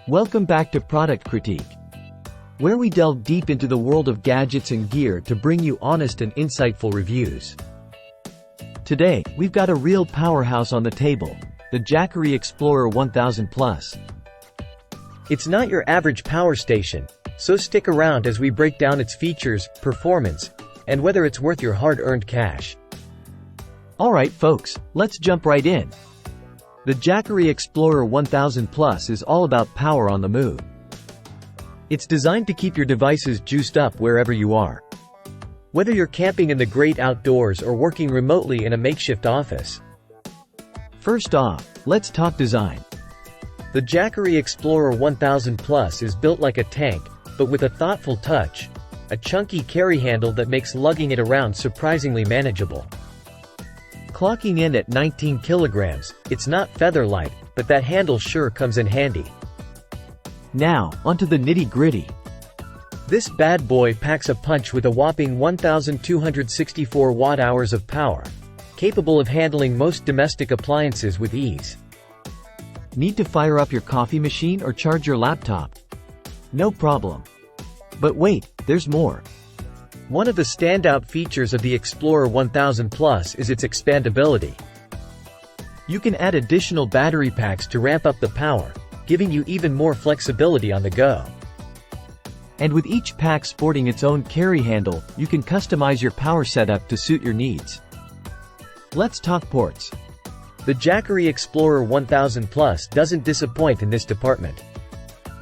Welcome back to Product Critique, where we delve deep into the world of gadgets and gear to bring you honest and insightful reviews. Today, we've got a real powerhouse on the table, the Jackery Explorer 1000 Plus. It's not your average power station, so stick around as we break down its features, performance, and whether it's worth your hard-earned cash. Alright folks, let's jump right in. The Jackery Explorer 1000 Plus is all about power on the move. It's designed to keep your devices juiced up wherever you are. Whether you're camping in the great outdoors or working remotely in a makeshift office. First off, let's talk design. The Jackery Explorer 1000 Plus is built like a tank, but with a thoughtful touch, a chunky carry handle that makes lugging it around surprisingly manageable. Clocking in at 19 kilograms, it's not feather-light, but that handle sure comes in handy. Now, onto the nitty-gritty. This bad boy packs a punch with a whopping 1,264 watt-hours of power, capable of handling most domestic appliances with ease. Need to fire up your coffee machine or charge your laptop? No problem. But wait, there's more. One of the standout features of the Explorer 1000 Plus is its expandability. You can add additional battery packs to ramp up the power, giving you even more flexibility on the go. And with each pack sporting its own carry handle, you can customize your power setup to suit your needs. Let's talk ports. The Jackery Explorer 1000 Plus doesn't disappoint in this department.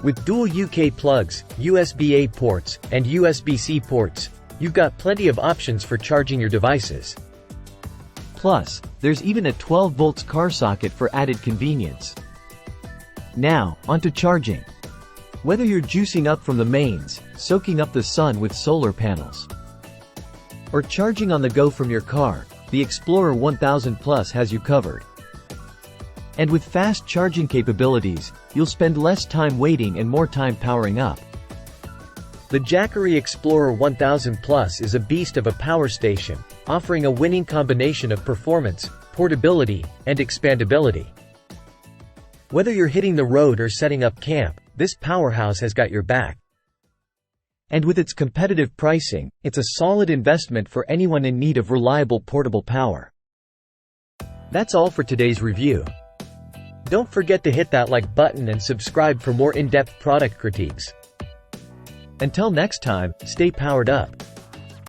With dual UK plugs, USB-A ports, and USB-C ports, you've got plenty of options for charging your devices. Plus, there's even a 12 volts car socket for added convenience. Now, onto charging. Whether you're juicing up from the mains, soaking up the sun with solar panels, or charging on the go from your car, the Explorer 1000 Plus has you covered. And with fast charging capabilities, you'll spend less time waiting and more time powering up. The Jackery Explorer 1000 Plus is a beast of a power station, offering a winning combination of performance, portability, and expandability. Whether you're hitting the road or setting up camp, this powerhouse has got your back. And with its competitive pricing, it's a solid investment for anyone in need of reliable portable power. That's all for today's review. Don't forget to hit that like button and subscribe for more in-depth product critiques. Until next time, stay powered up.